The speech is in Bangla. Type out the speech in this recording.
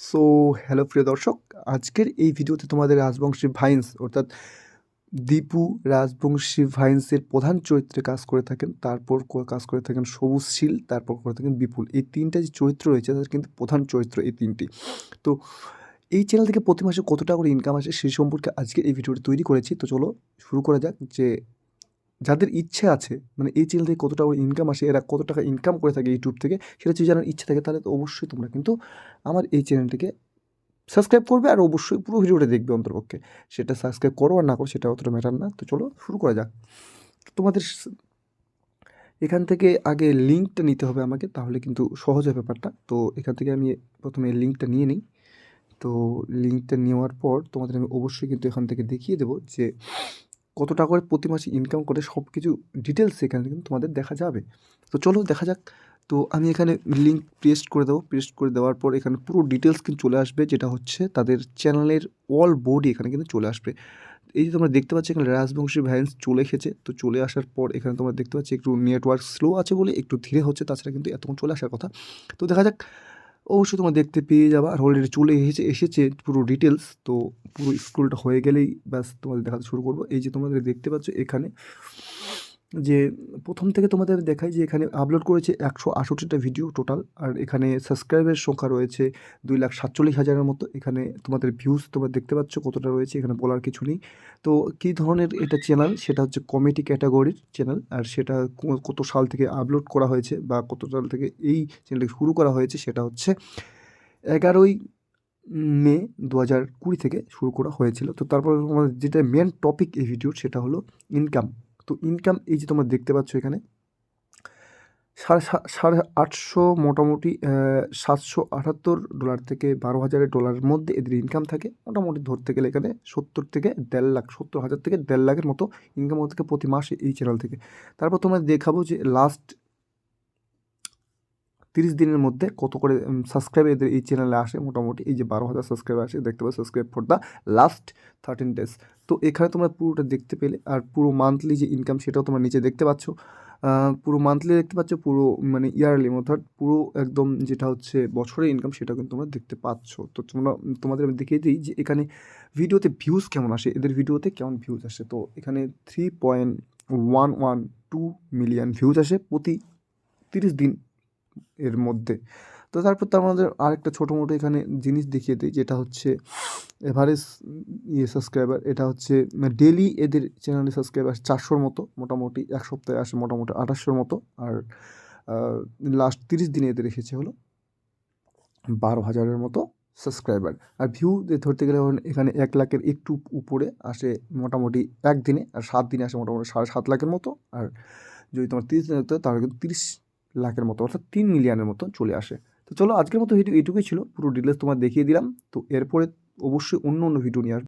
সো হ্যালো প্রিয় দর্শক, আজকের এই ভিডিওতে তোমাদের রাজবংশী ভাইন্স অর্থাৎ দীপু রাজবংশী ভাইন্সের প্রধান চরিত্রে কাজ করে থাকেন, তারপর কাজ করে থাকেন সবুজ শীল, তারপর করে থাকেন বিপুল। এই তিনটা যে চরিত্র রয়েছে তাদের কিন্তু প্রধান চরিত্র এই তিনটি। তো এই চ্যানেল থেকে প্রতি মাসে কত টাকা করে ইনকাম আসে সেই সম্পর্কে আজকে এই ভিডিওটি তৈরি করেছি। তো চলো শুরু করা যাক। যে যাদের ইচ্ছে আছে, মানে এই চ্যানেল থেকে কত টাকা করে ইনকাম আসে, এরা কত টাকা ইনকাম করে থাকে ইউটিউব থেকে, সেটা যদি জানার ইচ্ছে থাকে তাহলে তো অবশ্যই তোমরা কিন্তু আমার এই চ্যানেলটিকে সাবস্ক্রাইব করবে আর অবশ্যই পুরো ভিডিওটা দেখবে অন্তরপক্ষে। সেটা সাবস্ক্রাইব করো আর না করো সেটা অতটা ম্যাটার না। তো চলো শুরু করা যাক। তোমাদের এখান থেকে আগে লিঙ্কটা নিতে হবে আমাকে, তাহলে কিন্তু সহজ হয় ব্যাপারটা। তো এখান থেকে আমি প্রথমে লিঙ্কটা নিয়ে নিই। তো লিঙ্কটা নেওয়ার পর তোমাদের আমি অবশ্যই কিন্তু এখান থেকে দেখিয়ে দেবো যে কত টাকা করে প্রতি মাসে ইনকাম করে সব কিছু ডিটেলস এখানে কিন্তু তোমাদের দেখা যাবে। তো চলো দেখা যাক। তো আমি এখানে লিঙ্ক পেস্ট করে দেবো। পেস্ট করে দেওয়ার পর এখানে পুরো ডিটেলস কিন্তু চলে আসবে, যেটা হচ্ছে তাদের চ্যানেলের অল বডি এখানে কিন্তু চলে আসবে। এই যে তোমরা দেখতে পাচ্ছ এখানে রাজবংশী ভাইন্স চলে এসেছে। তো চলে আসার পর এখানে তোমরা দেখতে পাচ্ছ একটু নেটওয়ার্ক স্লো আছে বলে একটু ধীরে হচ্ছে, তাছাড়া কিন্তু এতক্ষণ চলে আসার কথা। তো দেখা যাক, অবশ্যই তোমরা দেখতে পেয়ে যাবা। আর অলরেডি চলে এসেছে পুরো ডিটেলস। তো পুরো স্ক্রোলটা হয়ে গেলেই ব্যাস তোমাদের দেখাতে শুরু করবো। এই যে তোমাদের দেখতে পাচ্ছ এখানে যে প্রথম থেকে তোমাদের দেখাই যে এখানে আপলোড করেছে 168টা ভিডিও টোটাল। আর এখানে সাবস্ক্রাইবের সংখ্যা রয়েছে 2,47,000-এর মতো। এখানে তোমাদের ভিউজ তোমরা দেখতে পাচ্ছ কতটা রয়েছে, এখানে বলার কিছু নেই। তো কী ধরনের এটা চ্যানেল, সেটা হচ্ছে কমেডি ক্যাটাগরির চ্যানেল। আর সেটা কত সাল থেকে আপলোড করা হয়েছে বা কত সাল থেকে এই চ্যানেলটি শুরু করা হয়েছে, সেটা হচ্ছে 11ই মে 2020 থেকে শুরু করা হয়েছিল। তো তারপর আমাদের যেটা মেন টপিক এই ভিডিওর, সেটা হলো ইনকাম। তো ইনকাম এই যে তোমরা দেখতে পাচ্ছ এখানে সাড়ে আটশো, মোটামুটি $778 থেকে $12,000 মধ্যে এদের ইনকাম থাকে। মোটামুটি ধরতে গেলে এখানে 70,000 থেকে 1.5 লাখের মতো ইনকাম হতে থাকে প্রতি মাসে এই চ্যানেল থেকে। তারপর তোমাদের দেখাবো যে লাস্ট 30 দিনের মধ্যে কত করে সাবস্ক্রাইব এদের এই চ্যানেলে আসে। মোটামুটি এই যে 12,000 সাবস্ক্রাইব আসে, দেখতে পাচ্ছ subscribe for the last 13 days। তো এখানে তোমরা পুরোটা দেখতে পেলে। আর পুরো মান্থলি যে ইনকাম সেটাও তোমরা নিচে দেখতে পাচ্ছ। পুরো মান্থলি দেখতে পাচ্ছ, পুরো মানে ইয়ারলি, অর্থাৎ পুরো একদম যেটা হচ্ছে বছরের ইনকাম সেটাও কিন্তু তোমরা দেখতে পাচ্ছ। তো তোমাদের আমি দেখিয়ে দিই যে এখানে ভিডিওতে ভিউজ কেমন আসে, এদের ভিডিওতে কেমন ভিউজ আসে। তো এখানে 3.112 মিলিয়ন ভিউজ আসে প্রতি 30 দিন এর মধ্যে। তো তারপর তার মধ্যে আরেকটা ছোটো মোটো এখানে জিনিস দেখিয়ে দিই, যেটা হচ্ছে এভারেজ সাবস্ক্রাইবার। এটা হচ্ছে ডেলি এদের চ্যানেলে সাবস্ক্রাইবার আসে 400-র মতো, মোটামুটি এক সপ্তাহে আসে মোটামুটি 2800-র মতো। আর লাস্ট 30 দিনে এদের এসেছে হলো 12,000-এর মতো সাবস্ক্রাইবার। আর ভিউ ধরতে গেলে এখানে 1 লাখের একটু উপরে আসে মোটামুটি একদিনে, আর 7 দিনে আসে মোটামুটি 7.5 লাখের মতো। আর যদি তোমার 30 দিনে দেখতে হয় তাহলে কিন্তু 30 লাখের মতো, অর্থাৎ 3 মিলিয়নের মতো চলে আসে। তো চলো আজকের মতো ভিডিও এইটুকুই ছিল, পুরো ডিটেলস তোমার দেখিয়ে দিলাম। তো এরপরে অবশ্যই অন্য ভিডিও নিয়ে আসবো।